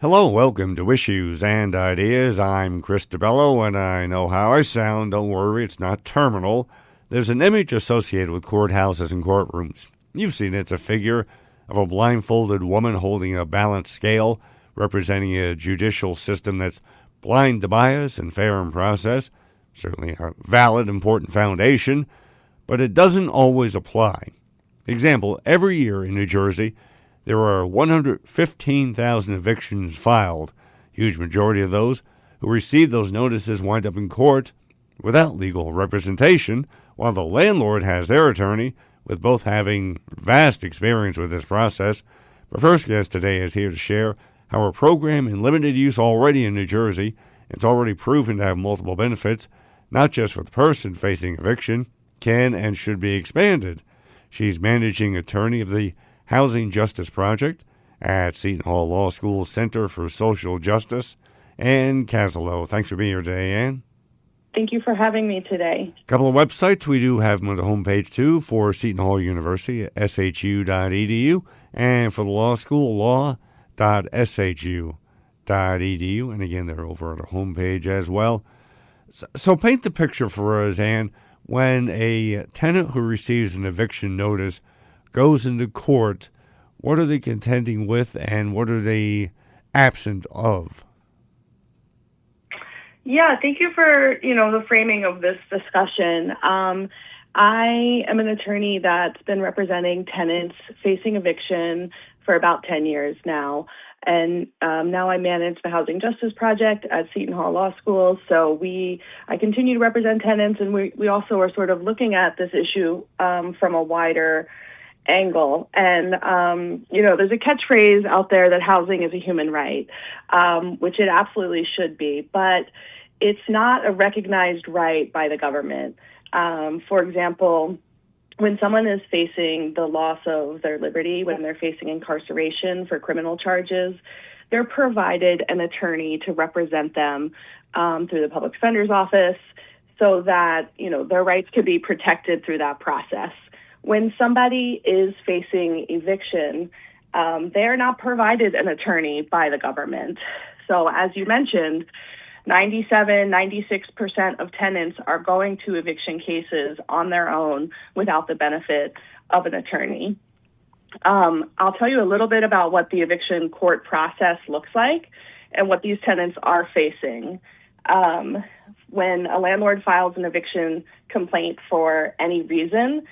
Hello, welcome to Issues and Ideas. I'm Chris DeBello, and I know how I sound. Don't worry, it's not terminal. There's an image associated with courthouses and courtrooms. You've seen it. It's a figure of a blindfolded woman holding a balanced scale, representing a judicial system that's blind to bias and fair in process. Certainly a valid, important foundation, but it doesn't always apply. Example, every year in New Jersey, there are 115,000 evictions filed. Huge majority of those who receive those notices wind up in court without legal representation, while the landlord has their attorney, with both having vast experience with this process. Our first guest today is here to share how a program in limited use already in New Jersey. It's already proven to have multiple benefits, not just for the person facing eviction, can and should be expanded. She's managing attorney of the Housing Justice Project at Seton Law School Center for Social Justice, Ann Kassalow. Thanks for being here today, Ann. Thank you for having me today. A couple of websites. We do have them on the homepage, too, for Seton Hall University at shu.edu, and for the law school, law.shu.edu. And again, they're over at our homepage as well. So paint the picture for us, Ann. When a tenant who receives an eviction notice goes into court, what are they contending with and what are they absent of? Yeah, thank you for, the framing of this discussion. I am an attorney that's been representing tenants facing eviction for about 10 years now. And now I manage the Housing Justice Project at Seton Hall Law School. So I continue to represent tenants, and we also are sort of looking at this issue from a wider angle. And, there's a catchphrase out there that housing is a human right, which it absolutely should be, but it's not a recognized right by the government. For example, when someone is facing the loss of their liberty, when they're facing incarceration for criminal charges, they're provided an attorney to represent them through the public defender's office so that, their rights could be protected through that process. When somebody is facing eviction, they're not provided an attorney by the government. So as you mentioned, 96% of tenants are going to eviction cases on their own without the benefit of an attorney. I'll tell you a little bit about what the eviction court process looks like and what these tenants are facing. When a landlord files an eviction complaint for any reason,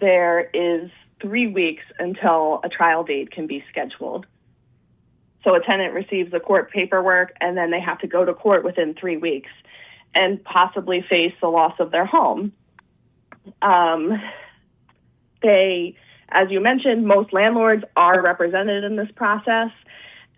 there is 3 weeks until a trial date can be scheduled. So a tenant receives the court paperwork, and then they have to go to court within 3 weeks and possibly face the loss of their home. As you mentioned, most landlords are represented in this process,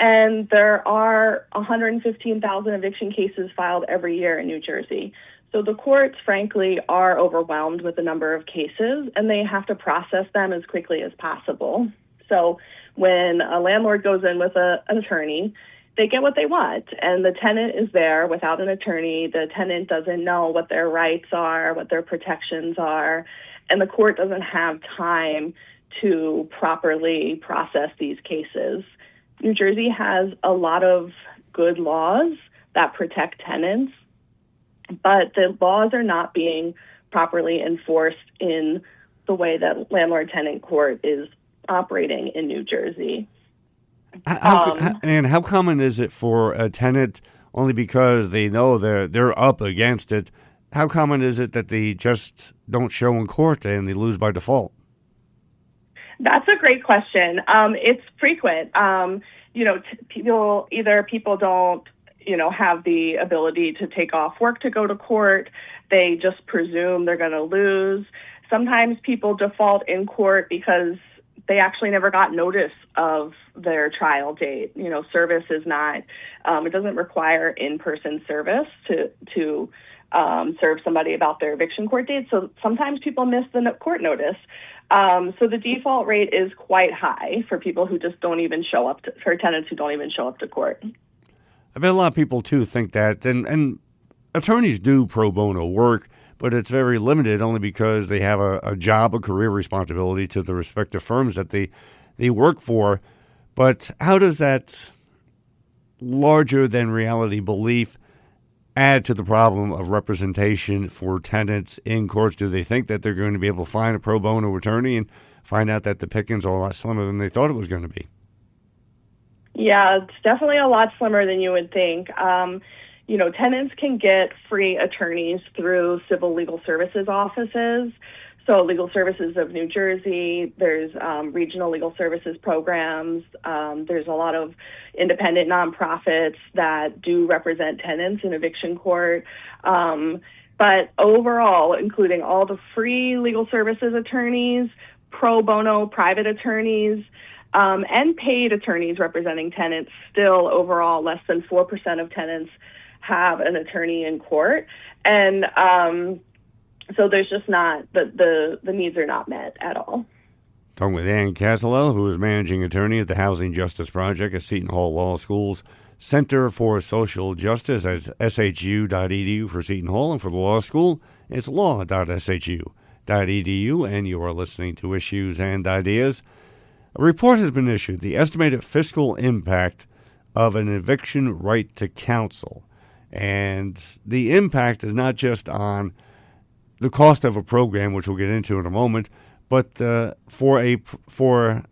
and there are 115,000 eviction cases filed every year in New Jersey. So the courts, frankly, are overwhelmed with the number of cases, and they have to process them as quickly as possible. So when a landlord goes in with an attorney, they get what they want, and the tenant is there without an attorney. The tenant doesn't know what their rights are, what their protections are, and the court doesn't have time to properly process these cases. New Jersey has a lot of good laws that protect tenants, but the laws are not being properly enforced in the way that landlord-tenant court is operating in New Jersey. And how common is it for a tenant, only because they know they're up against it, how common is it that they just don't show in court and they lose by default? That's a great question. It's frequent. People don't, have the ability to take off work to go to court. They just presume they're going to lose. Sometimes people default in court because they actually never got notice of their trial date. Service is not, it doesn't require in-person service to serve somebody about their eviction court date. So sometimes people miss the court notice. So the default rate is quite high for people who just don't even show up for tenants who don't even show up to court. I bet a lot of people, too, think that, and attorneys do pro bono work, but it's very limited only because they have a job, a career responsibility to the respective firms that they work for. But how does that larger than reality belief add to the problem of representation for tenants in courts? Do they think that they're going to be able to find a pro bono attorney and find out that the pickings are a lot slimmer than they thought it was going to be? Yeah, it's definitely a lot slimmer than you would think. Tenants can get free attorneys through civil legal services offices. So Legal Services of New Jersey, there's regional legal services programs. There's a lot of independent nonprofits that do represent tenants in eviction court. But overall, including all the free legal services attorneys, pro bono private attorneys, and paid attorneys representing tenants, still overall less than 4% of tenants have an attorney in court. And so there's just not, the needs are not met at all. Talking with Ann Kassalow, who is managing attorney at the Housing Justice Project at Seton Hall Law School's Center for Social Justice, as shu.edu for Seton Hall, and for the law school, it's law.shu.edu, and you are listening to Issues and Ideas. A report has been issued, the estimated fiscal impact of an eviction right to counsel. And the impact is not just on the cost of a program, which we'll get into in a moment, but for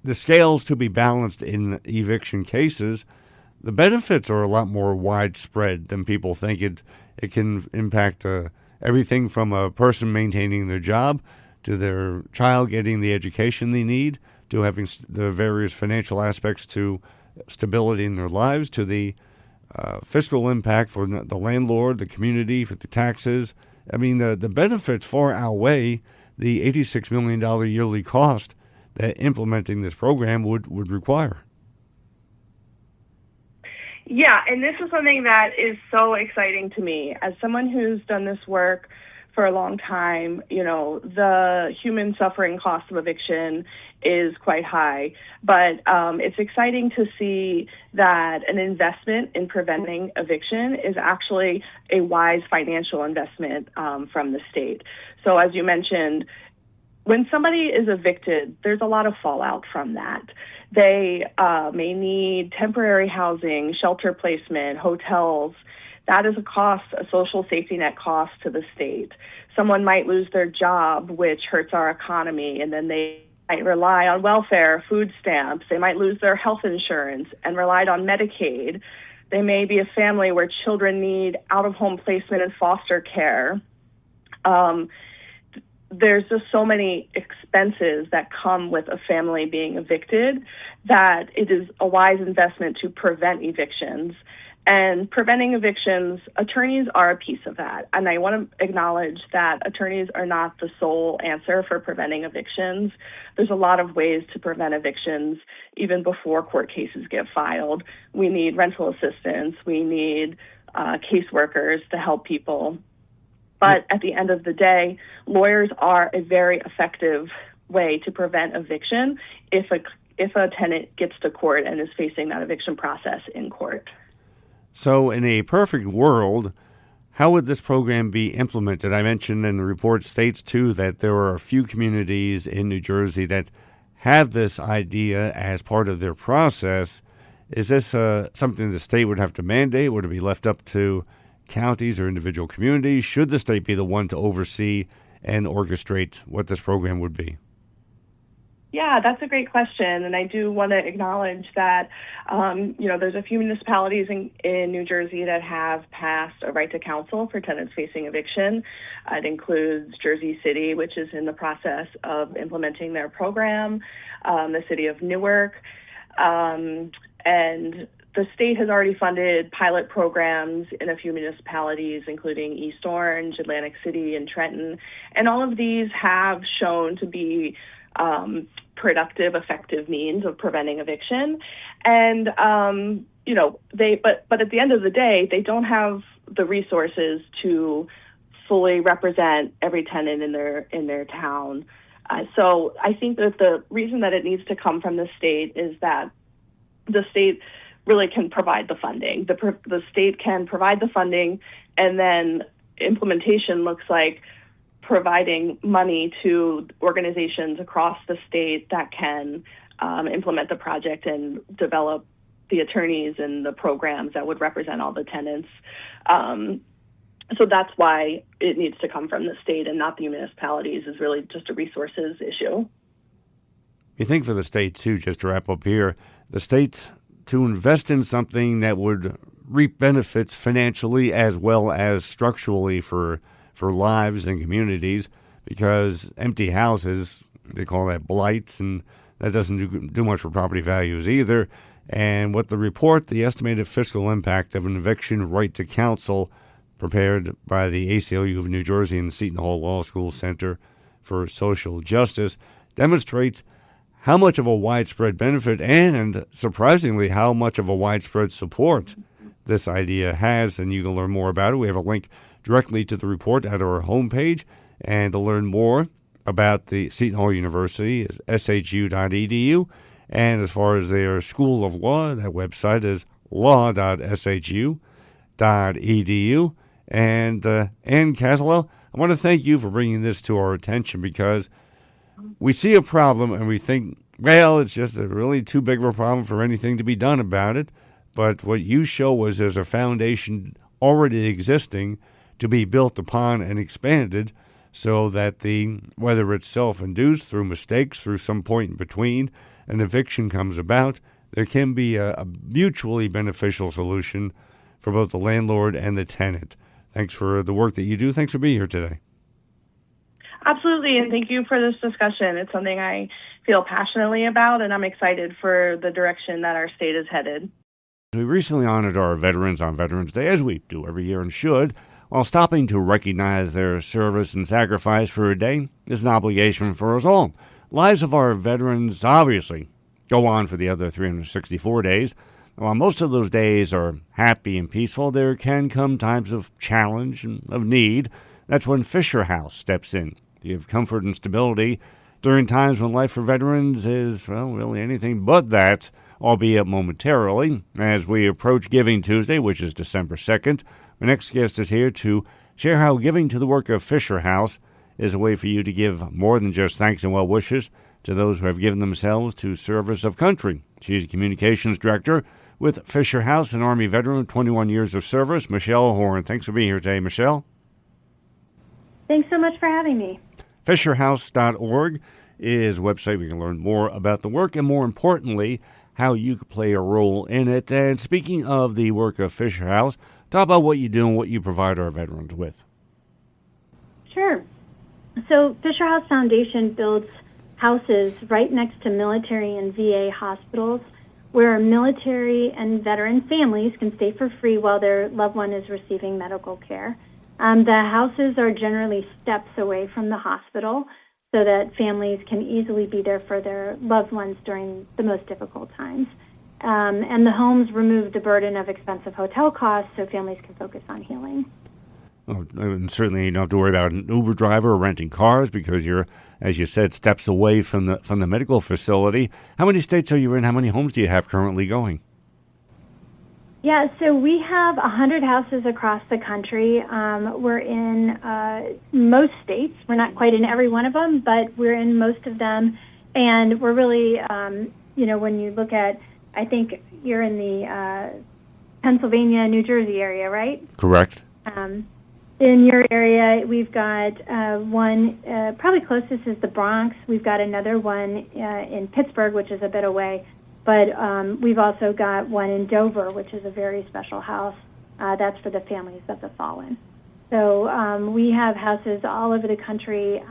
the scales to be balanced in eviction cases, the benefits are a lot more widespread than people think. It can impact everything from a person maintaining their job to their child getting the education they need, to having the various financial aspects to stability in their lives, to the fiscal impact for the landlord, the community, for the taxes. I mean, the benefits far outweigh the $86 million yearly cost that implementing this program would require. Yeah, and this is something that is so exciting to me. As someone who's done this work for a long time, the human suffering cost of eviction is quite high. But it's exciting to see that an investment in preventing eviction is actually a wise financial investment from the state. So as you mentioned, when somebody is evicted, there's a lot of fallout from that. They may need temporary housing, shelter placement, hotels. That is a cost, a social safety net cost to the state. Someone might lose their job, which hurts our economy, and then they might rely on welfare, food stamps. They might lose their health insurance and relied on Medicaid. They may be a family where children need out-of-home placement and foster care. There's just so many expenses that come with a family being evicted that it is a wise investment to prevent evictions. And preventing evictions, attorneys are a piece of that. And I want to acknowledge that attorneys are not the sole answer for preventing evictions. There's a lot of ways to prevent evictions even before court cases get filed. We need rental assistance. We need caseworkers to help people. But at the end of the day, lawyers are a very effective way to prevent eviction if a tenant gets to court and is facing that eviction process in court. So in a perfect world, how would this program be implemented? I mentioned in the report states, too, that there are a few communities in New Jersey that have this idea as part of their process. Is this something the state would have to mandate? Would it be left up to counties or individual communities? Should the state be the one to oversee and orchestrate what this program would be? Yeah, that's a great question. And I do want to acknowledge that, there's a few municipalities in New Jersey that have passed a right to counsel for tenants facing eviction. It includes Jersey City, which is in the process of implementing their program, the city of Newark, and the state has already funded pilot programs in a few municipalities, including East Orange, Atlantic City, and Trenton. And all of these have shown to be productive, effective means of preventing eviction. And, but at the end of the day, they don't have the resources to fully represent every tenant in their town. So I think that the reason that it needs to come from the state is that the state really can provide the funding. The state can provide the funding, and then implementation looks like providing money to organizations across the state that can implement the project and develop the attorneys and the programs that would represent all the tenants. So that's why it needs to come from the state and not the municipalities, is really just a resources issue. You think for the state, too, just to wrap up here, the state to invest in something that would reap benefits financially as well as structurally for lives and communities, because empty houses, they call that blight, and that doesn't do much for property values either. And what the report, the estimated fiscal impact of an eviction right to counsel, prepared by the ACLU of New Jersey and the Seton Hall Law School Center for Social Justice, demonstrates how much of a widespread benefit and, surprisingly, how much of a widespread support this idea has. And you can learn more about it. We have a link directly to the report at our homepage. And to learn more about the Seton Hall University is shu.edu. And as far as their School of Law, that website is law.shu.edu. And Ann Kassalow, I want to thank you for bringing this to our attention, because we see a problem and we think, well, it's just a really too big of a problem for anything to be done about it. But what you show us is a foundation already existing to be built upon and expanded, so that whether it's self-induced through mistakes, through some point in between, an eviction comes about, there can be a mutually beneficial solution for both the landlord and the tenant. Thanks for the work that you do. Thanks for being here today. Absolutely, and thank you for this discussion. It's something I feel passionately about, and I'm excited for the direction that our state is headed. We recently honored our veterans on Veterans Day, as we do every year and should, while stopping to recognize their service and sacrifice for a day is an obligation for us all. Lives of our veterans obviously go on for the other 364 days. While most of those days are happy and peaceful, there can come times of challenge and of need. That's when Fisher House steps in to give comfort and stability during times when life for veterans is, well, really anything but that, albeit momentarily. As we approach Giving Tuesday, which is December 2nd, our next guest is here to share how giving to the work of Fisher House is a way for you to give more than just thanks and well wishes to those who have given themselves to service of country. She's a communications director with Fisher House, an Army veteran, 21 years of service, Michelle Horn. Thanks for being here today, Michelle. Thanks so much for having me. FisherHouse.org is a website where you can learn more about the work and, more importantly, how you could play a role in it. And speaking of the work of Fisher House, talk about what you do and what you provide our veterans with. Sure. So Fisher House Foundation builds houses right next to military and VA hospitals where military and veteran families can stay for free while their loved one is receiving medical care. The houses are generally steps away from the hospital so that families can easily be there for their loved ones during the most difficult times. And the homes remove the burden of expensive hotel costs so families can focus on healing. Oh, and certainly you don't have to worry about an Uber driver or renting cars because you're, as you said, steps away from the medical facility. How many states are you in? How many homes do you have currently going? Yeah, so we have 100 houses across the country. We're in most states. We're not quite in every one of them, but we're in most of them. And we're really, when you look at, I think you're in the Pennsylvania, New Jersey area, right? Correct. In your area, we've got one, probably closest is the Bronx. We've got another one in Pittsburgh, which is a bit away. But we've also got one in Dover, which is a very special house. That's for the families of the fallen. So we have houses all over the country.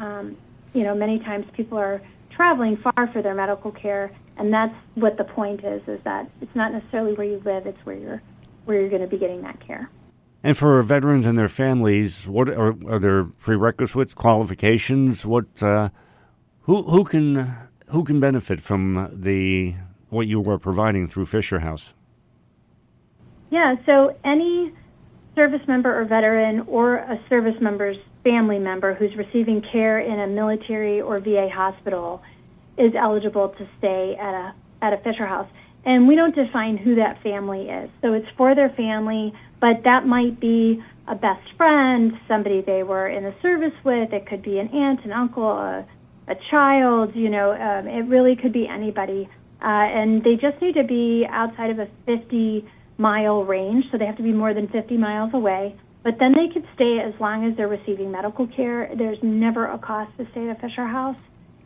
Many times people are traveling far for their medical care, and that's what the point is that it's not necessarily where you live, it's where you're going to be getting that care. And for veterans and their families, what are there prerequisites, qualifications? What who can benefit from what you were providing through Fisher House? Yeah, so any service member or veteran or a service member's family member who's receiving care in a military or VA hospital is eligible to stay at a Fisher House. And we don't define who that family is. So it's for their family, but that might be a best friend, somebody they were in the service with. It could be an aunt, an uncle, a child. It really could be anybody and they just need to be outside of a 50-mile range, so they have to be more than 50 miles away. But then they could stay as long as they're receiving medical care. There's never a cost to stay at a Fisher House,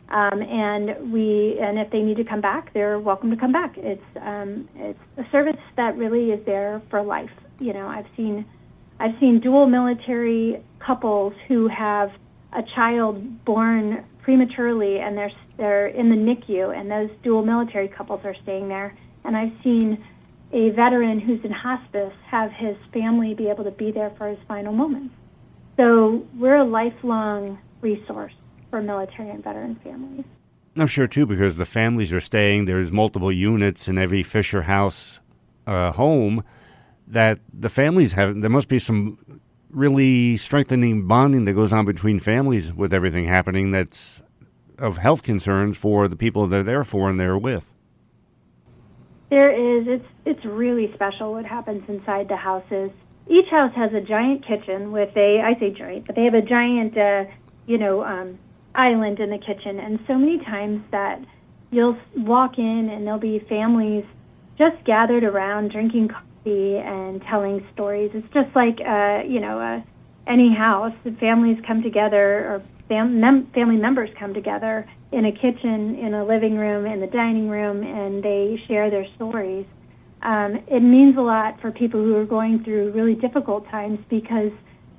and if they need to come back, they're welcome to come back. It's a service that really is there for life. I've seen dual military couples who have a child born prematurely, and they're in the NICU, and those dual military couples are staying there. And I've seen a veteran who's in hospice have his family be able to be there for his final moments. So we're a lifelong resource for military and veteran families. I'm sure, too, because the families are staying, there's multiple units in every Fisher House home, that the families have, there must be some really strengthening bonding that goes on between families with everything happening that's of health concerns for the people they're there for and they're with. There is. It's really special what happens inside the houses. Each house has a giant kitchen with I say giant, but they have a giant, island in the kitchen. And so many times that you'll walk in and there'll be families just gathered around drinking coffee and telling stories. It's just like, any house. The families come together, or family members come together in a kitchen, in a living room, in the dining room, and they share their stories. It means a lot for people who are going through really difficult times because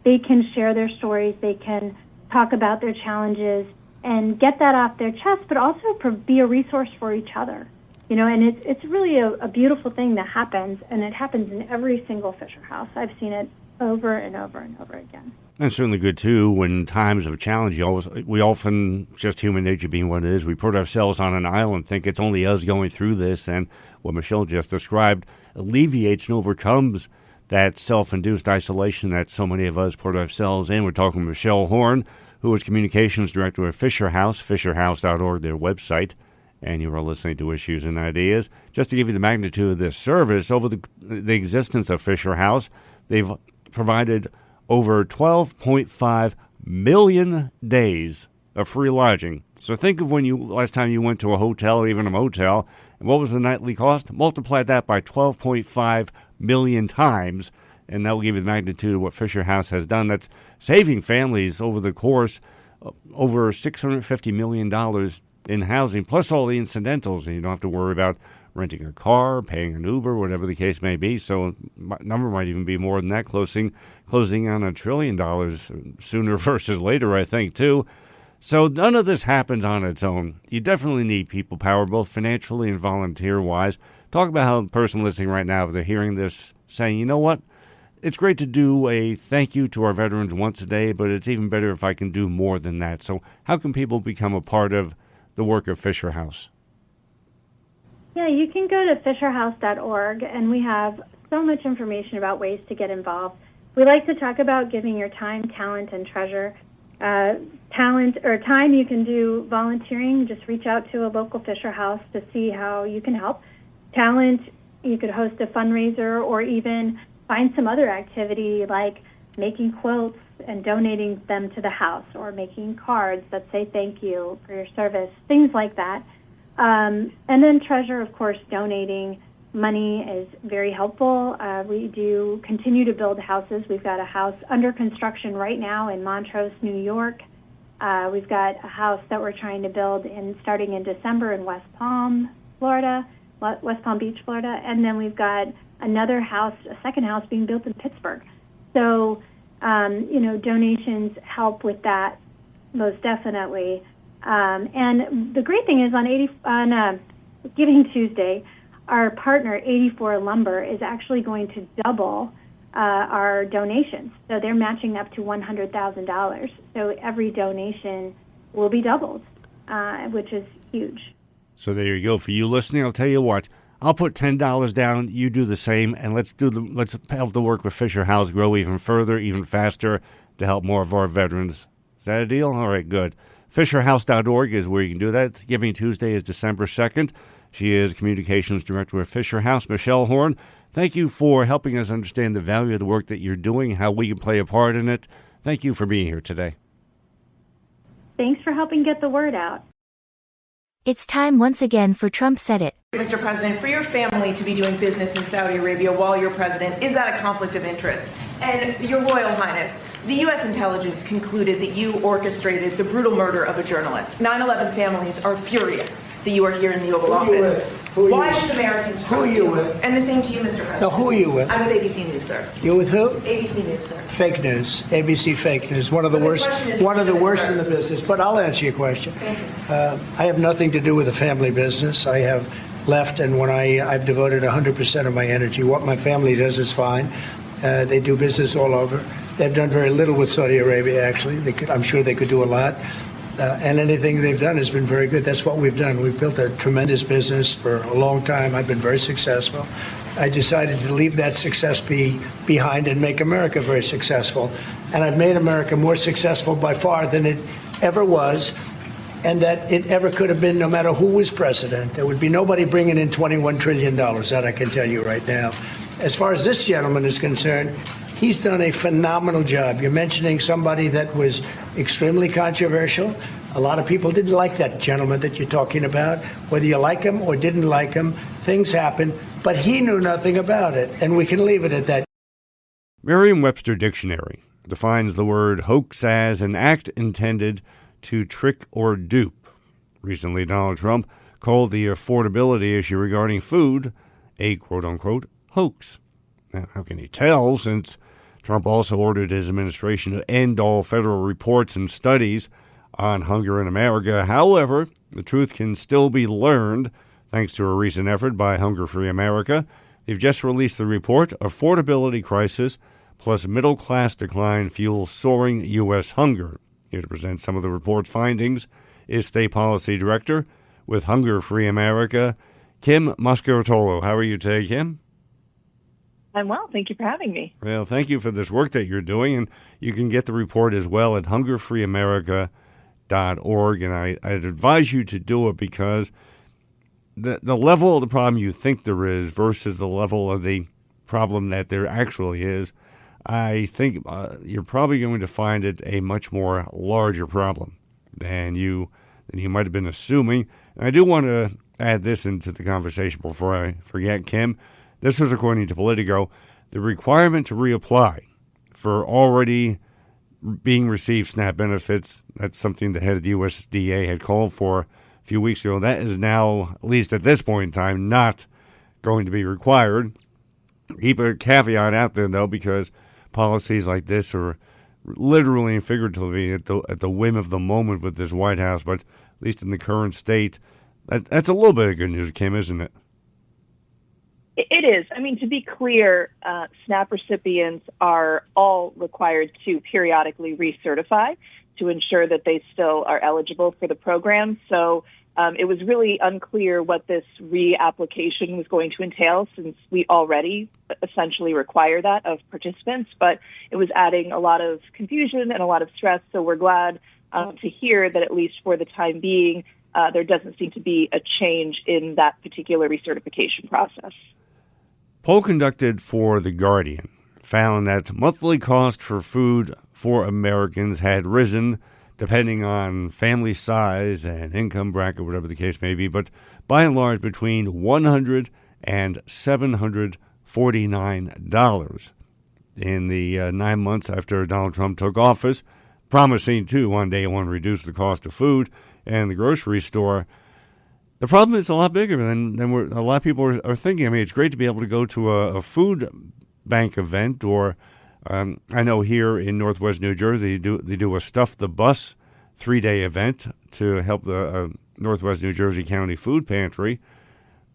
they can share their stories, they can talk about their challenges and get that off their chest, but also be a resource for each other. And it's really a beautiful thing that happens, and it happens in every single Fisher House. I've seen it over and over and over again. And certainly good, too, when times of challenge, we often, just human nature being what it is, we put ourselves on an island, think it's only us going through this, and what Michelle just described alleviates and overcomes that self-induced isolation that so many of us put ourselves in. We're talking with Michelle Horn, who is Communications Director of Fisher House, fisherhouse.org, their website, and you are listening to Issues and Ideas. Just to give you the magnitude of this service, over the existence of Fisher House, they've provided over 12.5 million days of free lodging. So think of last time you went to a hotel or even a motel, and what was the nightly cost? Multiply that by 12.5 million times, and that will give you the magnitude of what Fisher House has done. That's saving families over the course over $650 million in housing, plus all the incidentals, and you don't have to worry about renting a car, paying an Uber, whatever the case may be. So number might even be more than that, closing on $1 trillion sooner versus later, I think, too. So none of this happens on its own. You definitely need people power, both financially and volunteer-wise. Talk about how a person listening right now, if they're hearing this, saying, you know what, it's great to do a thank you to our veterans once a day, but it's even better if I can do more than that. So how can people become a part of the work of Fisher House? Yeah, you can go to fisherhouse.org, and we have so much information about ways to get involved. We like to talk about giving your time, talent, and treasure. Talent or time, you can do volunteering. Just reach out to a local Fisher House to see how you can help. Talent, you could host a fundraiser or even find some other activity like making quilts and donating them to the house, or making cards that say thank you for your service, things like that. And then treasure, of course, donating money is very helpful. We do continue to build houses. We've got a house under construction right now in Montrose, New York. We've got a house that we're trying to build starting in December in West Palm, Florida, West Palm Beach, Florida. And then we've got another house, a second house being built in Pittsburgh. So, donations help with that, most definitely. And the great thing is on Giving Tuesday, our partner, 84 Lumber, is actually going to double our donations. So they're matching up to $100,000. So every donation will be doubled, which is huge. So there you go. For you listening, I'll tell you what. I'll put $10 down. You do the same, and let's help the work with Fisher House grow even further, even faster, to help more of our veterans. Is that a deal? All right, good. FisherHouse.org is where you can do that. Giving Tuesday is December 2nd. She is Communications Director of Fisher House, Michelle Horn. Thank you for helping us understand the value of the work that you're doing, how we can play a part in it. Thank you for being here today. Thanks for helping get the word out. It's time once again for Trump said it. Mr. President, for your family to be doing business in Saudi Arabia while you're president, is that a conflict of interest? And Your Royal Highness, the U.S. intelligence concluded that you orchestrated the brutal murder of a journalist. 9/11 families are furious that you are here in the Oval Office. Why should Americans trust you? And the same to you, Mr. President. Now, who are you with? I'm with ABC News, sir. You're with who? ABC News, sir. Fake news. ABC fake news. One of the worst in the business. But I'll answer your question. Thank you. I have nothing to do with the family business. I have left, and when I've devoted 100% of my energy. What my family does is fine. They do business all over. They've done very little with Saudi Arabia, actually. I'm sure they could do a lot. And anything they've done has been very good. That's what we've done. We've built a tremendous business for a long time. I've been very successful. I decided to leave that success behind and make America very successful. And I've made America more successful by far than it ever was, and that it ever could have been, no matter who was president. There would be nobody bringing in $21 trillion, that I can tell you right now. As far as this gentleman is concerned, he's done a phenomenal job. You're mentioning somebody that was extremely controversial. A lot of people didn't like that gentleman that you're talking about. Whether you like him or didn't like him, things happen, but he knew nothing about it, and we can leave it at that. Merriam-Webster Dictionary defines the word hoax as an act intended to trick or dupe. Recently, Donald Trump called the affordability issue regarding food a quote-unquote hoax. Now, how can he tell, since Trump also ordered his administration to end all federal reports and studies on hunger in America? However, the truth can still be learned thanks to a recent effort by Hunger Free America. They've just released the report, Affordability Crisis plus Middle Class Decline Fuels Soaring U.S. Hunger. Here to present some of the report's findings is State Policy Director with Hunger Free America, Kim Moscaritolo. How are you today, Kim? I'm well. Thank you for having me. Well, thank you for this work that you're doing, and you can get the report as well at hungerfreeamerica.org, and I'd advise you to do it because the level of the problem you think there is versus the level of the problem that there actually is, I think you're probably going to find it a much more larger problem than you might have been assuming. And I do want to add this into the conversation before I forget, Kim. This is according to Politico. The requirement to reapply for already being received SNAP benefits, that's something the head of the USDA had called for a few weeks ago. That is now, at least at this point in time, not going to be required. Keep a caveat out there, though, because policies like this are literally and figuratively at the whim of the moment with this White House, but at least in the current state, that's a little bit of good news, Kim, isn't it? It is. I mean, to be clear, SNAP recipients are all required to periodically recertify to ensure that they still are eligible for the program. So it was really unclear what this reapplication was going to entail, since we already essentially require that of participants. But it was adding a lot of confusion and a lot of stress. So we're glad to hear that at least for the time being, there doesn't seem to be a change in that particular recertification process. Poll conducted for The Guardian found that monthly cost for food for Americans had risen depending on family size and income bracket, whatever the case may be, but by and large between $100 and $749 in the 9 months after Donald Trump took office, promising to one day want to reduce the cost of food and the grocery store. The problem is a lot bigger than a lot of people are thinking. I mean, it's great to be able to go to a food bank event, or I know here in Northwest New Jersey they do a Stuff the Bus 3-day event to help the Northwest New Jersey County Food Pantry.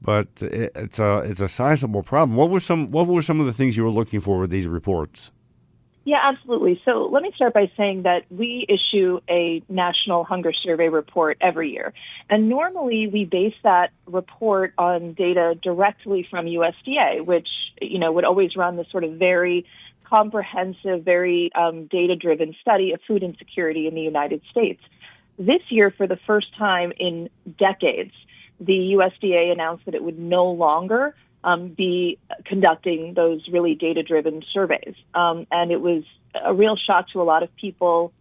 But it's a sizable problem. What were some of the things you were looking for with these reports? Yeah, absolutely. So let me start by saying that we issue a national hunger survey report every year. And normally we base that report on data directly from USDA, which, would always run this sort of very comprehensive, very data-driven study of food insecurity in the United States. This year, for the first time in decades, the USDA announced that it would no longer be conducting those really data-driven surveys. And it was a real shock to a lot of people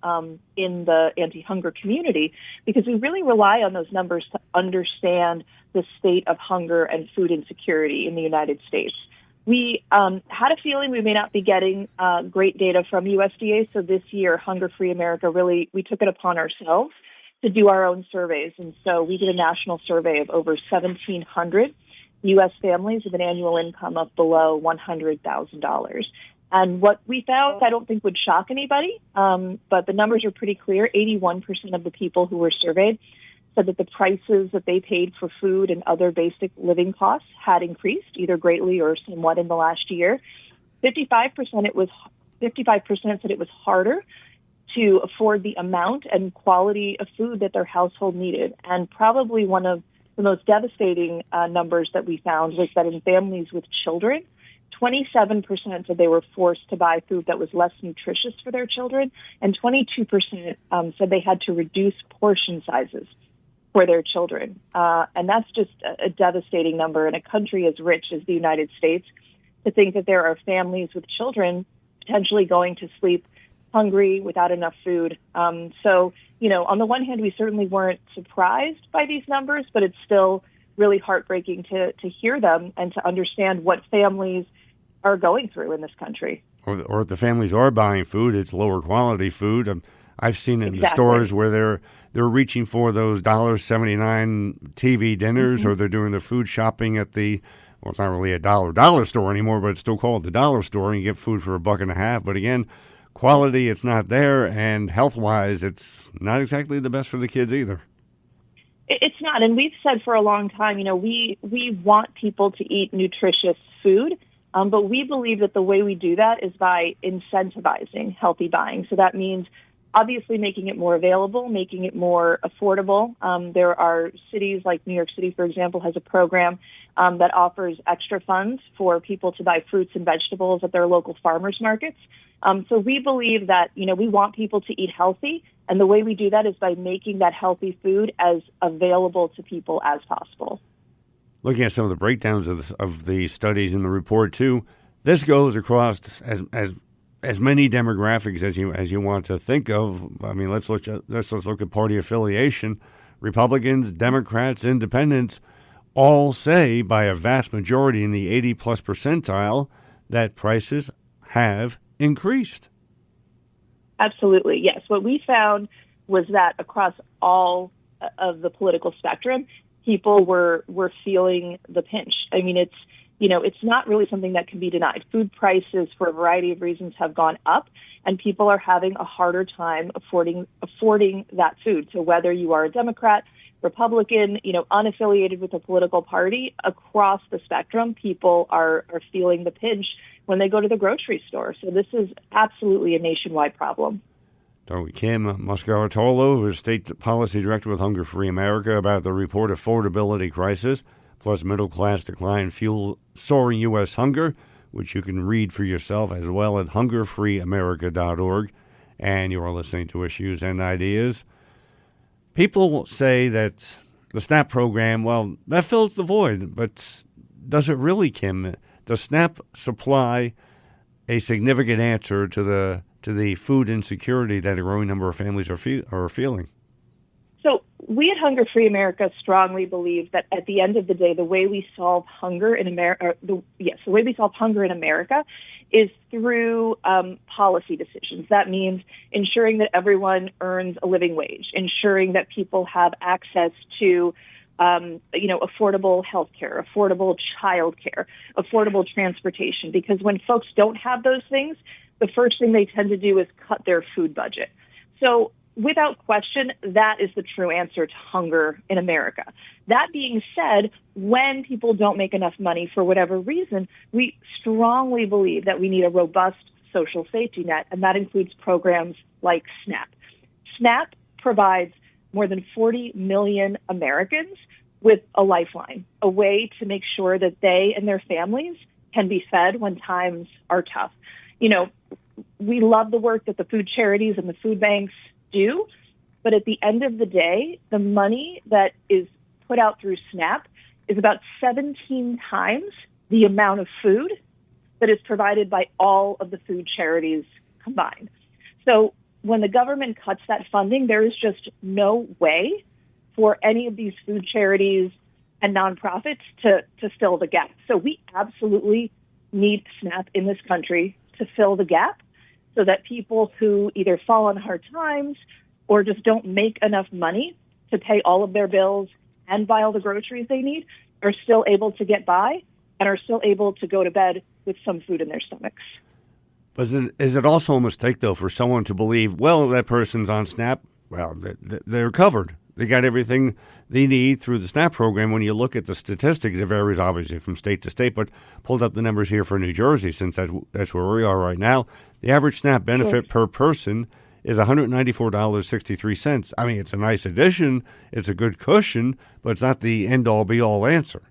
in the anti-hunger community, because we really rely on those numbers to understand the state of hunger and food insecurity in the United States. We had a feeling we may not be getting great data from USDA, so this year, Hunger Free America, we took it upon ourselves to do our own surveys. And so we did a national survey of over 1,700 U.S. families with an annual income of below $100,000. And what we found, I don't think would shock anybody, but the numbers are pretty clear. 81% of the people who were surveyed said that the prices that they paid for food and other basic living costs had increased, either greatly or somewhat in the last year. 55% said it was harder to afford the amount and quality of food that their household needed. And probably one of the most devastating numbers that we found was that in families with children, 27% said they were forced to buy food that was less nutritious for their children, and 22% said they had to reduce portion sizes for their children. And that's just a devastating number in a country as rich as the United States, to think that there are families with children potentially going to sleep hungry without enough food. So, on the one hand, we certainly weren't surprised by these numbers, but it's still really heartbreaking to hear them and to understand what families are going through in this country. Or if the families are buying food, it's lower quality food. I've seen it in the stores where they're reaching for those $1.79 TV dinners, or they're doing the food shopping at it's not really a dollar store anymore, but it's still called the dollar store, and you get food for $1.50. But again, quality, it's not there, and health-wise, it's not exactly the best for the kids either. It's not, and we've said for a long time, we want people to eat nutritious food, but we believe that the way we do that is by incentivizing healthy buying. So that means obviously making it more available, making it more affordable. There are cities like New York City, for example, has a program that offers extra funds for people to buy fruits and vegetables at their local farmers markets. So we believe that, we want people to eat healthy, and the way we do that is by making that healthy food as available to people as possible. Looking at some of the breakdowns of the studies in the report too, this goes across as many demographics as you want to think of. I mean, let's look at party affiliation. Republicans, Democrats, Independents all say by a vast majority in the 80-plus percentile that prices have increased. Absolutely, yes. What we found was that across all of the political spectrum, people were feeling the pinch. I mean, it's not really something that can be denied. Food prices, for a variety of reasons, have gone up, and people are having a harder time affording that food. So whether you are a Democrat, Republican, unaffiliated with a political party, across the spectrum, people are feeling the pinch when they go to the grocery store. So this is absolutely a nationwide problem. Talking with Kim Moscaritolo, who is State Policy Director with Hunger Free America, about the report affordability crisis, plus middle-class decline fuel soaring U.S. hunger, which you can read for yourself as well at hungerfreeamerica.org. And you are listening to Issues and Ideas. People say that the SNAP program, well, that fills the void, but does it really, Kim? Does SNAP supply a significant answer to the food insecurity that a growing number of families are feeling? So we at Hunger Free America strongly believe that at the end of the day, the way we solve hunger in America, the way we solve hunger in America is through policy decisions. That means ensuring that everyone earns a living wage, ensuring that people have access to affordable health care, affordable child care, affordable transportation. Because when folks don't have those things, the first thing they tend to do is cut their food budget. So without question, that is the true answer to hunger in America. That being said, when people don't make enough money for whatever reason, we strongly believe that we need a robust social safety net, and that includes programs like SNAP. SNAP provides more than 40 million Americans with a lifeline, a way to make sure that they and their families can be fed when times are tough. We love the work that the food charities and the food banks do, but at the end of the day, the money that is put out through SNAP is about 17 times the amount of food that is provided by all of the food charities combined. So when the government cuts that funding, there is just no way for any of these food charities and nonprofits to fill the gap. So we absolutely need SNAP in this country to fill the gap so that people who either fall on hard times or just don't make enough money to pay all of their bills and buy all the groceries they need are still able to get by and are still able to go to bed with some food in their stomachs. But is it also a mistake, though, for someone to believe, well, that person's on SNAP, well, they're covered. They got everything they need through the SNAP program. When you look at the statistics, it varies obviously from state to state, but pulled up the numbers here for New Jersey since that's where we are right now. The average SNAP benefit per person is $194.63. I mean, it's a nice addition. It's a good cushion, but it's not the end-all, be-all answer.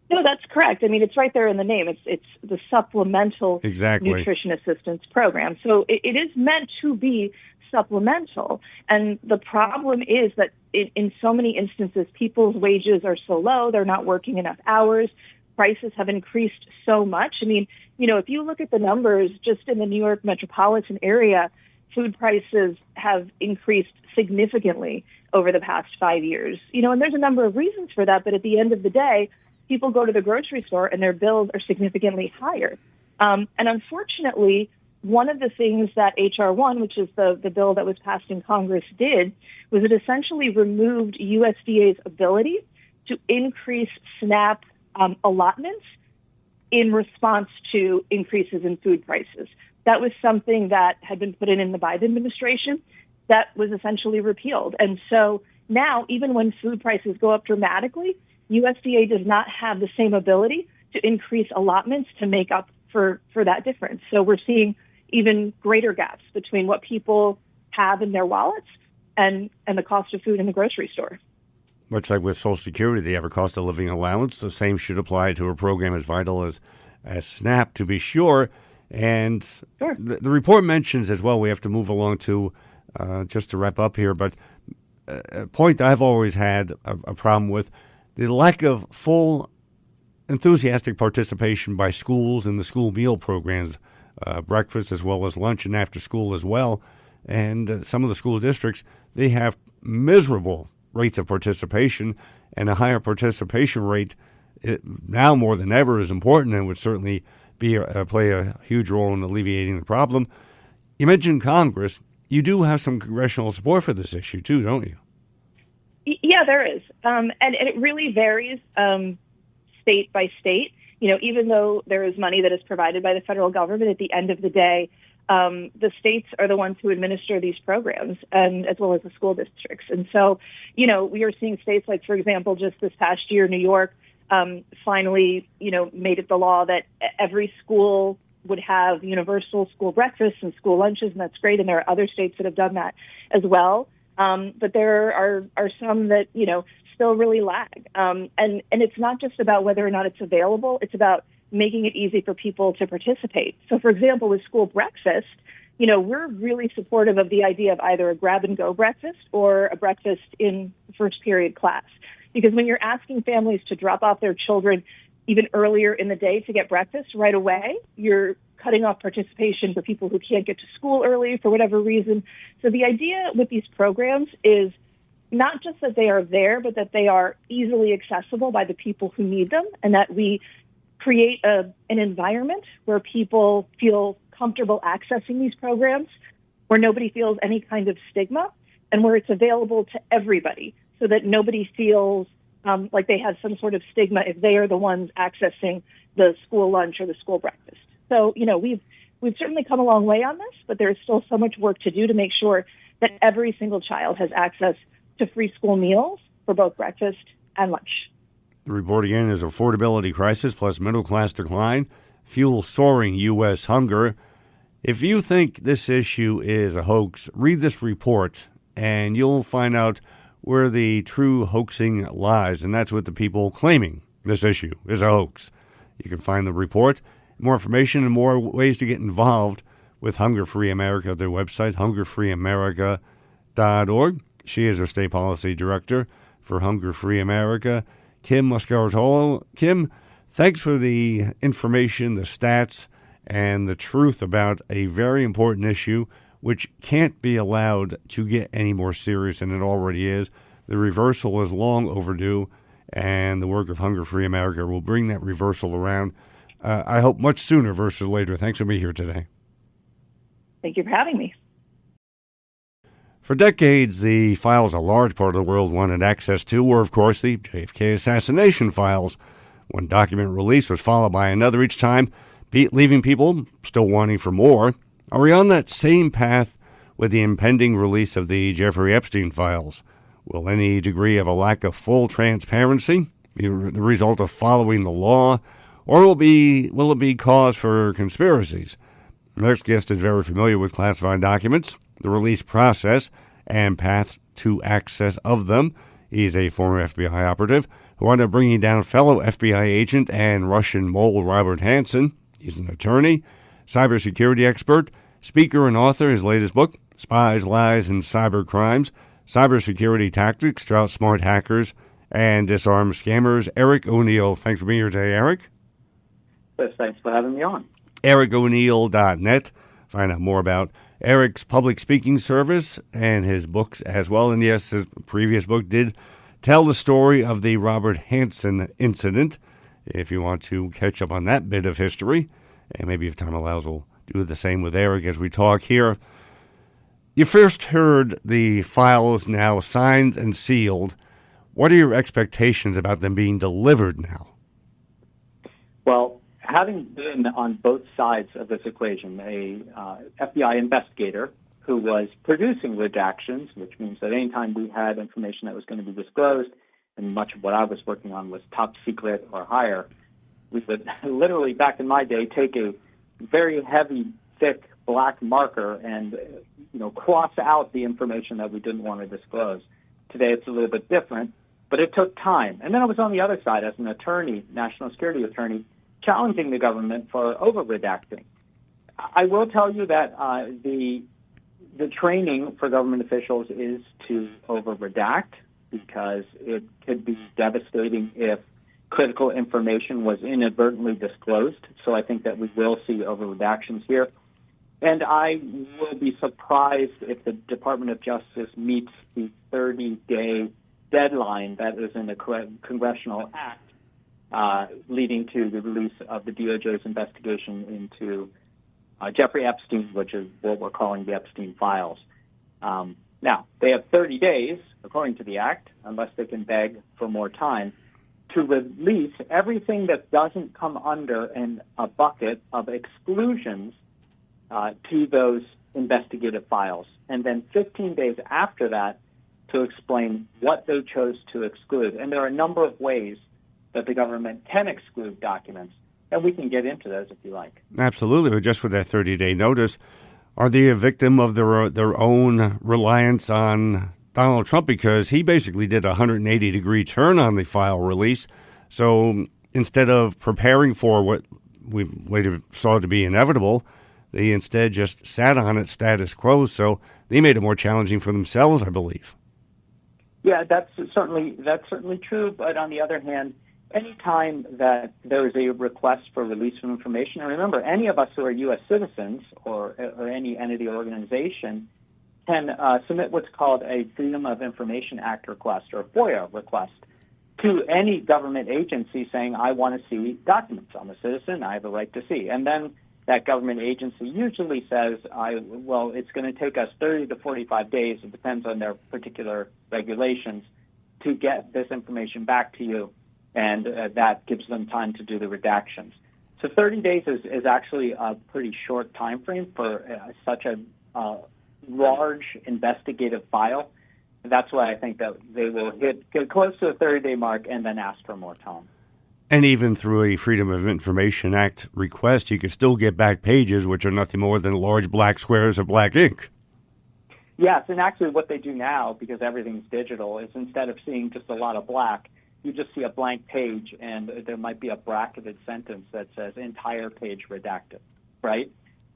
No, that's correct. I mean, it's right there in the name. It's the supplemental nutrition assistance program. So it is meant to be supplemental. And the problem is that in so many instances, people's wages are so low, they're not working enough hours. Prices have increased so much. I mean, if you look at the numbers just in the New York metropolitan area, food prices have increased significantly over the past 5 years. And there's a number of reasons for that. But at the end of the day, people go to the grocery store and their bills are significantly higher. And unfortunately, one of the things that H.R. 1, which is the bill that was passed in Congress, did was it essentially removed USDA's ability to increase SNAP allotments in response to increases in food prices. That was something that had been put in the Biden administration that was essentially repealed. And so now, even when food prices go up dramatically, USDA does not have the same ability to increase allotments to make up for that difference. So we're seeing even greater gaps between what people have in their wallets and the cost of food in the grocery store. Much like with Social Security, they have a cost of living allowance. The same should apply to a program as vital as SNAP, to be sure. And sure. The report mentions as well, we have to move along to, just to wrap up here, but a point I've always had a problem with, the lack of full enthusiastic participation by schools in the school meal programs, breakfast as well as lunch and after school as well. And some of the school districts, they have miserable rates of participation, and a higher participation rate now more than ever is important and would certainly play a huge role in alleviating the problem. You mentioned Congress. You do have some congressional support for this issue too, don't you? Yeah, there is. And it really varies state by state. Even though there is money that is provided by the federal government, at the end of the day, the states are the ones who administer these programs, and as well as the school districts. And so, we are seeing states like, for example, just this past year, New York finally, made it the law that every school would have universal school breakfasts and school lunches, and that's great. And there are other states that have done that as well. But there are some that, still really lag. And it's not just about whether or not it's available. It's about making it easy for people to participate. So, for example, with school breakfast, we're really supportive of the idea of either a grab-and-go breakfast or a breakfast in first period class. Because when you're asking families to drop off their children even earlier in the day to get breakfast right away, you're cutting off participation for people who can't get to school early for whatever reason. So the idea with these programs is not just that they are there, but that they are easily accessible by the people who need them, and that we create an environment where people feel comfortable accessing these programs, where nobody feels any kind of stigma, and where it's available to everybody so that nobody feels like they have some sort of stigma if they are the ones accessing the school lunch or the school breakfast. So, we've certainly come a long way on this, but there is still so much work to do to make sure that every single child has access to free school meals for both breakfast and lunch. The report again is affordability crisis plus middle class decline, fuel soaring U.S. hunger. If you think this issue is a hoax, read this report and you'll find out where the true hoaxing lies, and that's with the people claiming this issue is a hoax. You can find the report, more information, and more ways to get involved with Hunger Free America, their website, hungerfreeamerica.org. She is our state policy director for Hunger Free America, Kim Moscaritolo. Kim, Thanks for the information, the stats, and the truth about a very important issue which can't be allowed to get any more serious than it already is. The reversal is long overdue, and the work of Hunger Free America will bring that reversal around, I hope, much sooner versus later. Thanks for being here today. Thank you for having me. For decades, the files a large part of the world wanted access to were, of course, the JFK assassination files. One document release was followed by another each time, leaving people still wanting for more. Are we on that same path with the impending release of the Jeffrey Epstein files? Will any degree of a lack of full transparency be the result of following the law, or will it be cause for conspiracies? Our next guest is very familiar with classified documents, the release process, and paths to access of them. He's a former FBI operative who wound up bringing down fellow FBI agent and Russian mole Robert Hanssen. He's an attorney, cybersecurity expert, speaker, and author. His latest book, Spies, Lies, and Cybercrimes, Cybersecurity Tactics to Outsmart Hackers and Disarm Scammers. Eric O'Neill. Thanks for being here today, Eric. Yes, thanks for having me on. EricO'Neill.net. Find out more about Eric's public speaking service and his books as well. And yes, his previous book did tell the story of the Robert Hanssen incident. If you want to catch up on that bit of history, and maybe if time allows, we'll do the same with Eric as we talk here. You first heard the files now signed and sealed. What are your expectations about them being delivered now? Well, having been on both sides of this equation, a FBI investigator who was producing redactions, which means that anytime we had information that was going to be disclosed, and much of what I was working on was top secret or higher, we would literally, back in my day, take a very heavy, thick black marker and cross out the information that we didn't want to disclose. Today it's a little bit different, but it took time. And then I was on the other side as an attorney, national security attorney, challenging the government for over-redacting. I will tell you that the training for government officials is to over-redact because it could be devastating if critical information was inadvertently disclosed. So I think that we will see over-redactions here. And I will be surprised if the Department of Justice meets the 30-day deadline that is in the congressional act leading to the release of the DOJ's investigation into Jeffrey Epstein, which is what we're calling the Epstein files. Now, they have 30 days, according to the act, unless they can beg for more time, to release everything that doesn't come under a bucket of exclusions to those investigative files. And then 15 days after that to explain what they chose to exclude. And there are a number of ways that the government can exclude documents, and we can get into those if you like. Absolutely, but just with that 30-day notice, are they a victim of their own reliance on Donald Trump? Because he basically did a 180-degree turn on the file release. So instead of preparing for what we later saw to be inevitable, they instead just sat on it status quo. So they made it more challenging for themselves, I believe. Yeah, that's certainly true. But on the other hand, any time that there is a request for release of information, and remember, any of us who are U.S. citizens or any entity or organization can submit what's called a Freedom of Information Act request or FOIA request to any government agency saying, I want to see documents. I'm a citizen. I have a right to see. And then that government agency usually says, it's going to take us 30 to 45 days. It depends on their particular regulations to get this information back to you. And that gives them time to do the redactions. So 30 days is actually a pretty short time frame for such a large investigative file. And that's why I think that they will get close to the 30-day mark and then ask for more time. And even through a Freedom of Information Act request, you can still get back pages, which are nothing more than large black squares of black ink. Yes, and actually what they do now, because everything's digital, is instead of seeing just a lot of black, you just see a blank page, and there might be a bracketed sentence that says entire page redacted, right?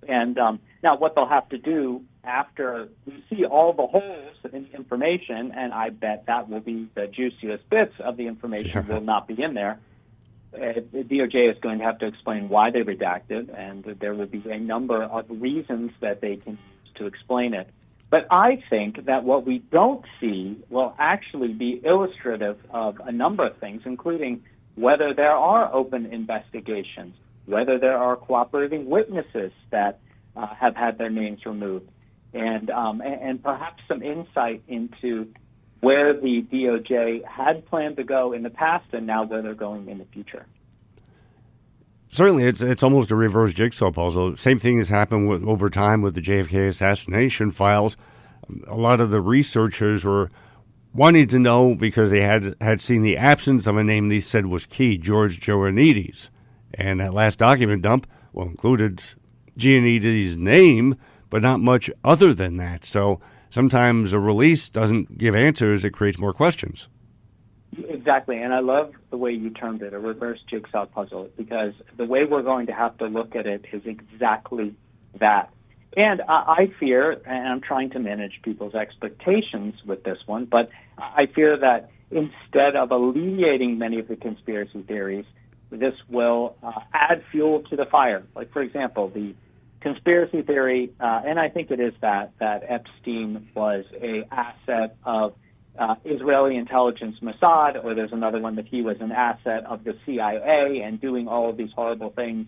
And now what they'll have to do after we see all the holes in information, and I bet that will be the juiciest bits of the information will not be in there, the DOJ is going to have to explain why they redacted, and there will be a number of reasons that they can use to explain it. But I think that what we don't see will actually be illustrative of a number of things, including whether there are open investigations, whether there are cooperating witnesses that have had their names removed, and perhaps some insight into where the DOJ had planned to go in the past and now where they're going in the future. Certainly, it's almost a reverse jigsaw puzzle. Same thing has happened over time with the JFK assassination files. A lot of the researchers were wanting to know because they had seen the absence of a name they said was key, George Gianninides. And that last document dump, included Gianninides' name, but not much other than that. So sometimes a release doesn't give answers, it creates more questions. Exactly, and I love the way you termed it, a reverse jigsaw puzzle, because the way we're going to have to look at it is exactly that. And I fear, and I'm trying to manage people's expectations with this one, but I fear that instead of alleviating many of the conspiracy theories, this will add fuel to the fire. Like, for example, the conspiracy theory, and I think it is that Epstein was an asset of Israeli intelligence Mossad, or there's another one that he was an asset of the CIA and doing all of these horrible things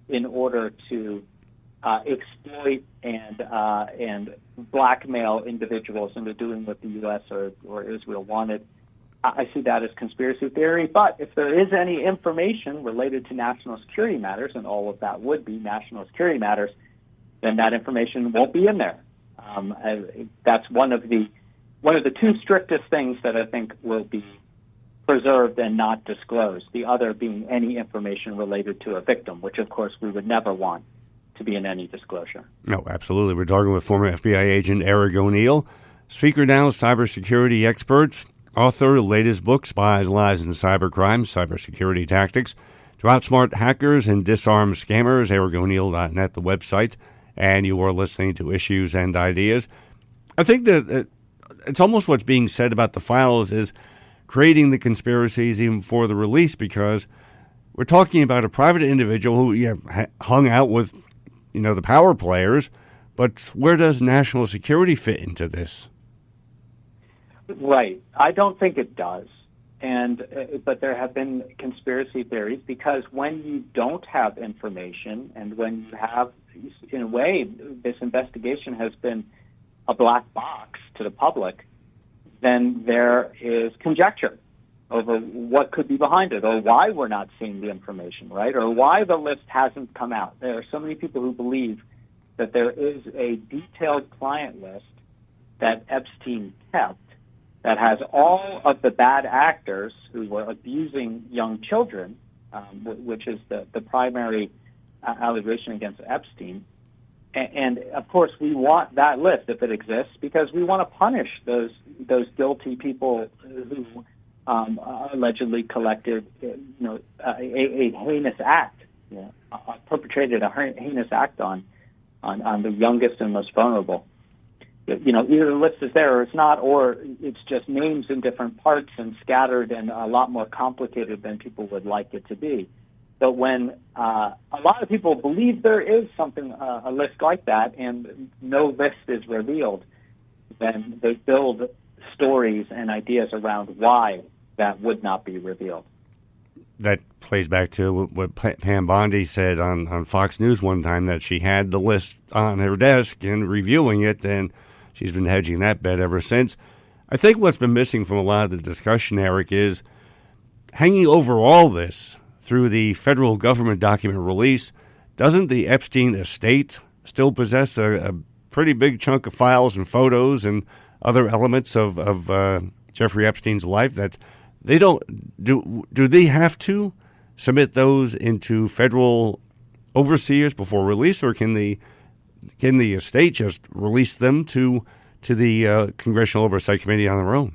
in order to exploit and blackmail individuals into doing what the U.S. or Israel wanted. I see that as conspiracy theory. But if there is any information related to national security matters, and all of that would be national security matters, then that information won't be in there. That's one of the two strictest things that I think will be preserved and not disclosed. The other being any information related to a victim, which of course we would never want to be in any disclosure. No, absolutely. We're talking with former FBI agent Eric O'Neill, speaker now, cybersecurity expert, author of the latest book, Spies, Lies, and Cybercrimes, Cybersecurity Tactics, to outsmart hackers and disarm scammers, ericoneil.net, the website, and you are listening to Issues and Ideas. I think that it's almost what's being said about the files is creating the conspiracies even for the release, because we're talking about a private individual who hung out with the power players, but where does national security fit into this? Right. I don't think it does. But there have been conspiracy theories because when you don't have information and when you have, in a way, this investigation has been a black box to the public, then there is conjecture over what could be behind it, or why we're not seeing the information, right? Or why the list hasn't come out. There are so many people who believe that there is a detailed client list that Epstein kept that has all of the bad actors who were abusing young children, which is the primary allegation against Epstein. And of course, we want that list if it exists because we want to punish those guilty people who allegedly collected, a heinous act, perpetrated a heinous act on the youngest and most vulnerable. Either the list is there or it's not, or it's just names in different parts and scattered and a lot more complicated than people would like it to be. But when a lot of people believe there is something, a list like that, and no list is revealed, then they build stories and ideas around why that would not be revealed. That plays back to what Pam Bondi said on Fox News one time, that she had the list on her desk and reviewing it, and she's been hedging that bet ever since. I think what's been missing from a lot of the discussion, Eric, is hanging over all this through the federal government document release. Doesn't the Epstein estate still possess a pretty big chunk of files and photos and other elements of Jeffrey Epstein's life that they don't do they have to submit those into federal overseers before release, or can the estate just release them to the Congressional Oversight Committee on their own?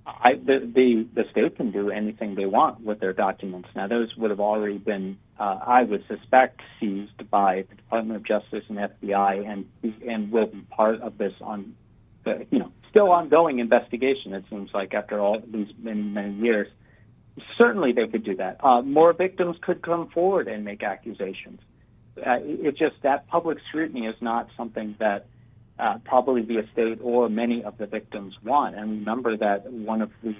The state can do anything they want with their documents. Now, those would have already been, I would suspect, seized by the Department of Justice and FBI, and will be part of this still ongoing investigation. It seems like after all these many years, Certainly they could do that. More victims could come forward and make accusations. It's just that public scrutiny is not something that probably the estate or many of the victims want. And remember that one of the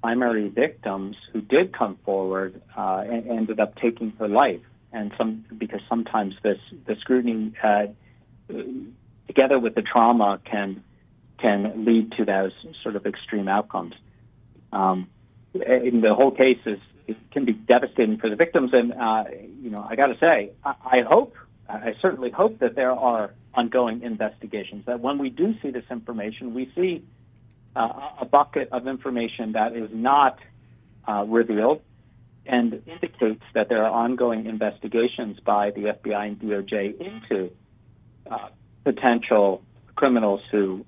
primary victims who did come forward ended up taking her life. And because sometimes the scrutiny together with the trauma can lead to those sort of extreme outcomes. In the whole case it can be devastating for the victims, and I got to say, I certainly hope that there are ongoing investigations. That when we do see this information, we see a bucket of information that is not revealed, and indicates that there are ongoing investigations by the FBI and DOJ into potential criminals who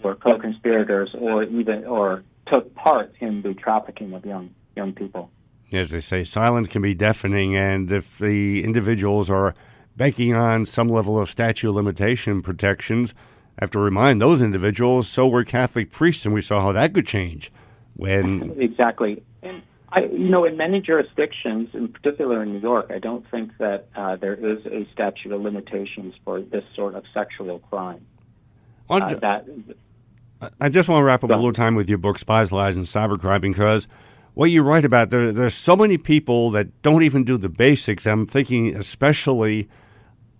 were co-conspirators or took part in the trafficking of young people. As they say, silence can be deafening, and if the individuals are banking on some level of statute of limitation protections, I have to remind those individuals, so were Catholic priests, and we saw how that could change when... Exactly. And in many jurisdictions, in particular in New York, I don't think that there is a statute of limitations for this sort of sexual crime. I just want to wrap up a little time with your book, Spies, Lies, and Cybercrime, because what you write about, there's so many people that don't even do the basics. I'm thinking especially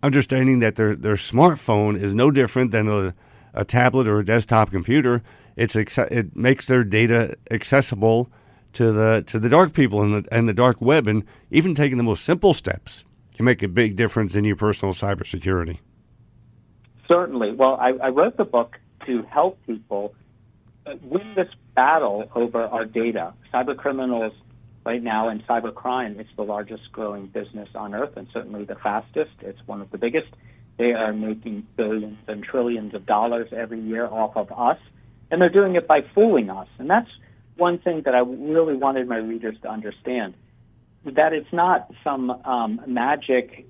understanding that their smartphone is no different than a tablet or a desktop computer. It makes their data accessible to the dark people and the dark web, and even taking the most simple steps can make a big difference in your personal cybersecurity. Certainly. Well, I wrote the book to help people win this battle over our data. Cybercriminals right now and cybercrime, it's the largest growing business on earth and certainly the fastest. It's one of the biggest. They are making billions and trillions of dollars every year off of us, and they're doing it by fooling us. And that's one thing that I really wanted my readers to understand, that it's not some magic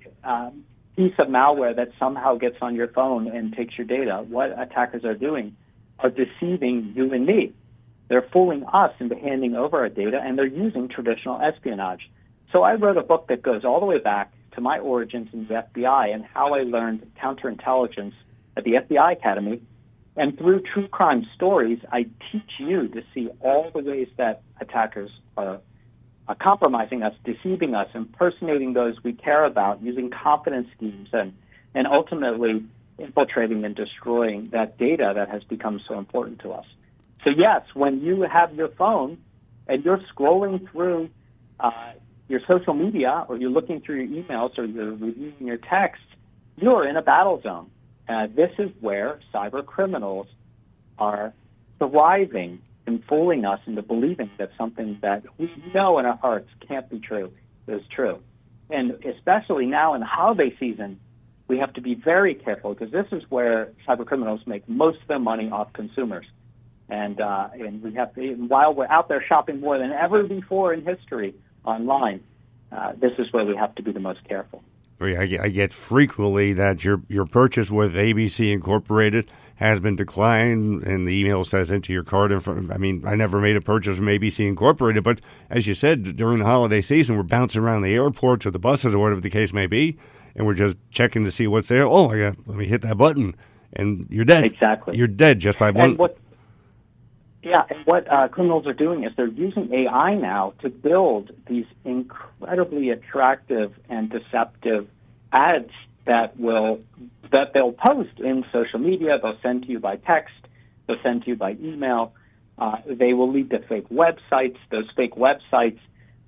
piece of malware that somehow gets on your phone and takes your data. What attackers are doing are deceiving you and me. They're fooling us into handing over our data, and they're using traditional espionage. So I wrote a book that goes all the way back to my origins in the FBI and how I learned counterintelligence at the FBI Academy. And through true crime stories, I teach you to see all the ways that attackers are compromising us, deceiving us, impersonating those we care about, using confidence schemes, and ultimately infiltrating and destroying that data that has become so important to us. So yes, when you have your phone and you're scrolling through your social media, or you're looking through your emails, or you're reviewing your texts, you're in a battle zone. This is where cyber criminals are thriving and fooling us into believing that something that we know in our hearts can't be true is true. And especially now in the holiday season, we have to be very careful, because this is where cyber criminals make most of their money off consumers. And we have to, while we're out there shopping more than ever before in history online, this is where we have to be the most careful. I get frequently that your purchase with ABC Incorporated has been declined, and the email says enter your card info. I mean, I never made a purchase from ABC Incorporated, but as you said, during the holiday season, we're bouncing around the airports or the buses or whatever the case may be, and we're just checking to see what's there. Oh, let me hit that button, and you're dead. Exactly. You're dead just by one. And what criminals are doing is they're using AI now to build these incredibly attractive and deceptive ads that they'll post in social media. They'll send to you by text. They'll send to you by email. They will lead to fake websites. Those fake websites,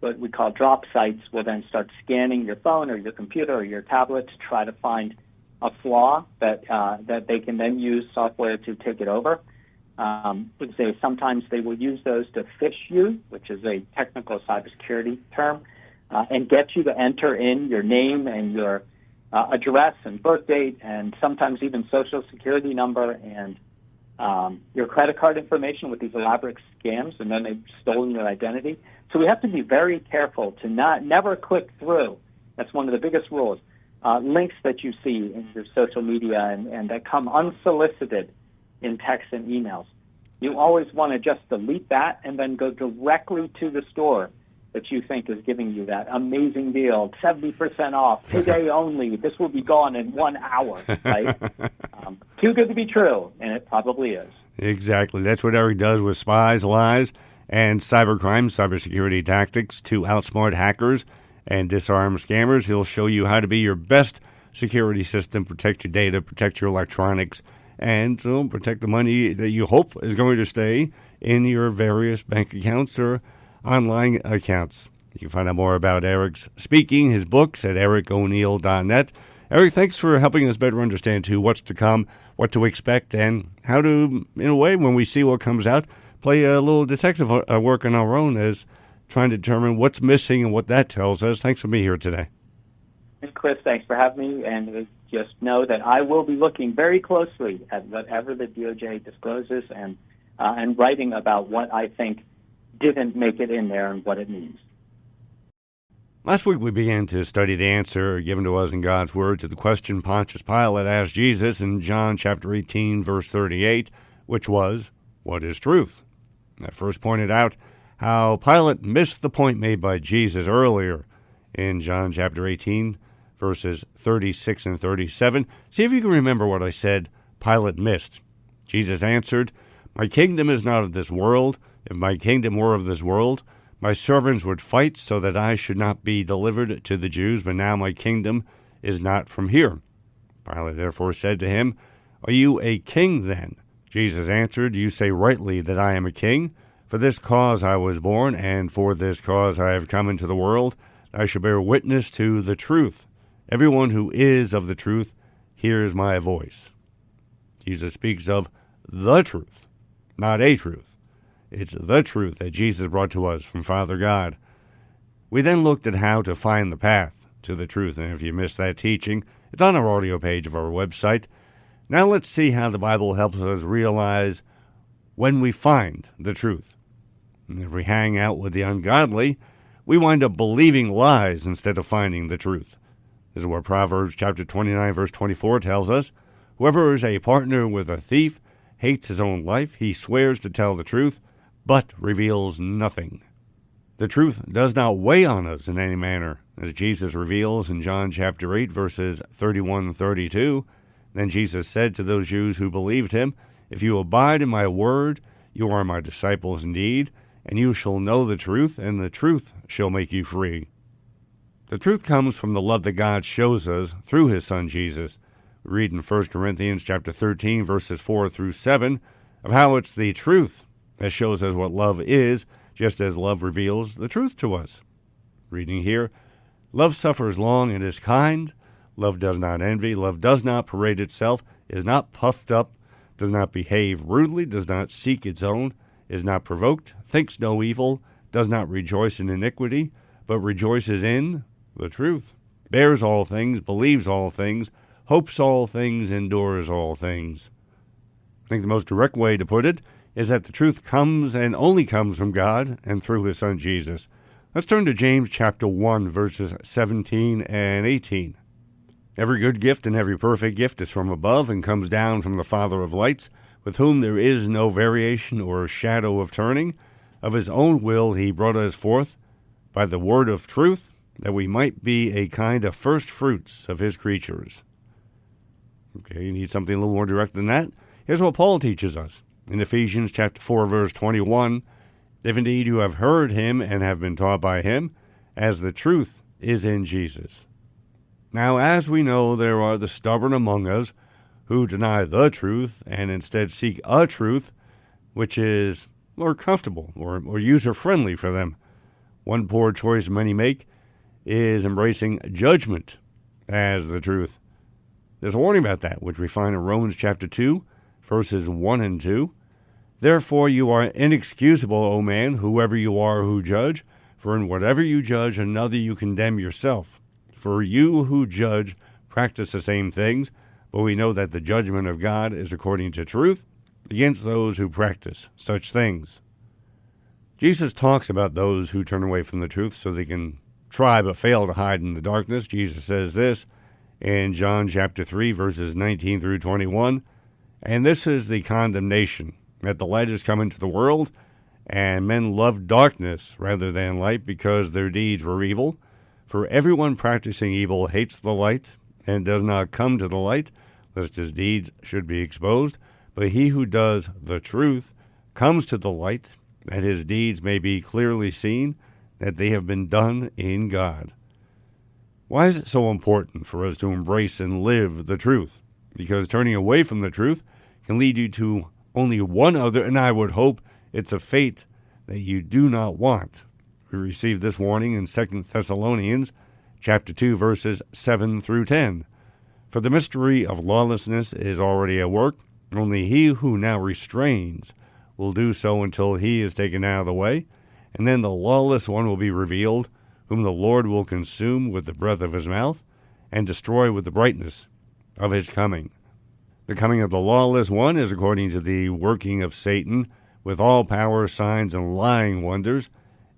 what we call drop sites, will then start scanning your phone or your computer or your tablet to try to find a flaw that they can then use software to take it over. Sometimes they will use those to phish you, which is a technical cybersecurity term, and get you to enter in your name and your address and birth date, and sometimes even social security number and your credit card information with these elaborate scams, and then they've stolen your identity. So we have to be very careful to never click through. That's one of the biggest rules. Links that you see in your social media and that come unsolicited in text and emails. You always want to just delete that and then go directly to the store that you think is giving you that amazing deal, 70% off, today only. This will be gone in 1 hour, right? Too good to be true, and it probably is. Exactly. That's what Eric does with spies, lies, and cybercrime, cybersecurity tactics to outsmart hackers and disarm scammers. He'll show you how to be your best security system, protect your data, protect your electronics, and protect the money that you hope is going to stay in your various bank accounts or online accounts. You can find out more about Eric's speaking, his books at ericoneal.net. Eric, thanks for helping us better understand, too, what's to come, what to expect, and how to, in a way, when we see what comes out, play a little detective work on our own as trying to determine what's missing and what that tells us. Thanks for being here today. And Chris, thanks for having me, and just know that I will be looking very closely at whatever the DOJ discloses and writing about what I think didn't make it in there and what it means. Last week we began to study the answer given to us in God's Word to the question Pontius Pilate asked Jesus in John chapter 18, verse 38, which was, what is truth? I first pointed out how Pilate missed the point made by Jesus earlier in John chapter 18, verses 36 and 37. See if you can remember what I said Pilate missed. Jesus answered, my kingdom is not of this world. If my kingdom were of this world, my servants would fight so that I should not be delivered to the Jews, but now my kingdom is not from here. Pilate therefore said to him, are you a king then? Jesus answered, you say rightly that I am a king. For this cause I was born, and for this cause I have come into the world. I shall bear witness to the truth. Everyone who is of the truth hears my voice. Jesus speaks of the truth, not a truth. It's the truth that Jesus brought to us from Father God. We then looked at how to find the path to the truth, and if you missed that teaching, it's on our audio page of our website. Now let's see how the Bible helps us realize when we find the truth. And if we hang out with the ungodly, we wind up believing lies instead of finding the truth. This is what Proverbs chapter 29, verse 24 tells us. Whoever is a partner with a thief hates his own life. He swears to tell the truth, but reveals nothing. The truth does not weigh on us in any manner, as Jesus reveals in John chapter 8, verses 31 and 32. Then Jesus said to those Jews who believed him, if you abide in my word, you are my disciples indeed, and you shall know the truth, and the truth shall make you free. The truth comes from the love that God shows us through his Son Jesus. We read in 1 Corinthians chapter 13, verses 4 through 7, of how it's the truth that shows us what love is, just as love reveals the truth to us. Reading here, love suffers long and is kind. Love does not envy. Love does not parade itself, is not puffed up, does not behave rudely, does not seek its own, is not provoked, thinks no evil, does not rejoice in iniquity, but rejoices in the truth, bears all things, believes all things, hopes all things, endures all things. I think the most direct way to put it is that the truth comes and only comes from God and through his Son Jesus. Let's turn to James chapter 1, verses 17 and 18. Every good gift and every perfect gift is from above and comes down from the Father of lights, with whom there is no variation or shadow of turning. Of his own will he brought us forth by the word of truth, that we might be a kind of first fruits of his creatures. Okay, you need something a little more direct than that? Here's what Paul teaches us. In Ephesians chapter 4, verse 21, if indeed you have heard him and have been taught by him, as the truth is in Jesus. Now, as we know, there are the stubborn among us who deny the truth and instead seek a truth which is more comfortable or user-friendly for them. One poor choice many make is embracing judgment as the truth. There's a warning about that, which we find in Romans chapter 2, verses 1 and 2. Therefore you are inexcusable, O man, whoever you are who judge, for in whatever you judge another you condemn yourself. For you who judge practice the same things, but we know that the judgment of God is according to truth against those who practice such things. Jesus talks about those who turn away from the truth so they can try but fail to hide in the darkness. Jesus says this in John chapter 3, verses 19 through 21, and this is the condemnation, that the light has come into the world, and men loved darkness rather than light because their deeds were evil. For everyone practicing evil hates the light and does not come to the light, lest his deeds should be exposed. But he who does the truth comes to the light, that his deeds may be clearly seen, that they have been done in God. Why is it so important for us to embrace and live the truth? Because turning away from the truth can lead you to only one other, and I would hope it's a fate that you do not want. We receive this warning in 2 Thessalonians chapter 2, verses 7 through 10. For the mystery of lawlessness is already at work. Only he who now restrains will do so until he is taken out of the way. And then the lawless one will be revealed, whom the Lord will consume with the breath of his mouth and destroy with the brightness of his coming. The coming of the lawless one is according to the working of Satan, with all power, signs, and lying wonders,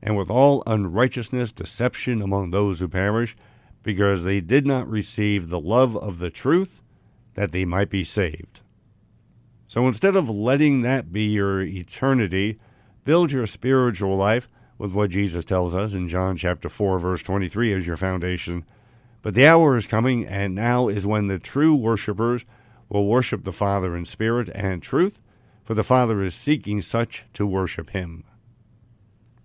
and with all unrighteousness, deception among those who perish, because they did not receive the love of the truth, that they might be saved. So instead of letting that be your eternity, build your spiritual life with what Jesus tells us in John chapter 4, verse 23 as your foundation. But the hour is coming, and now is when the true worshipers will worship the Father in spirit and truth, for the Father is seeking such to worship him.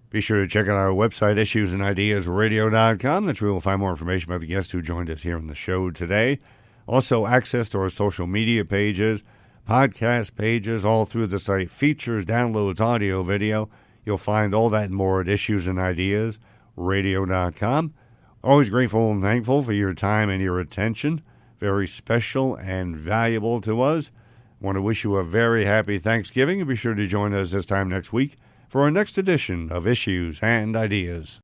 Be sure to check out our website, issuesandideasradio.com. That's where you'll find more information about the guests who joined us here on the show today. Also, access to our social media pages, podcast pages, all through the site, features, downloads, audio, video. You'll find all that and more at issuesandideasradio.com. Always grateful and thankful for your time and your attention. Very special and valuable to us. I want to wish you a very happy Thanksgiving, and be sure to join us this time next week for our next edition of Issues and Ideas.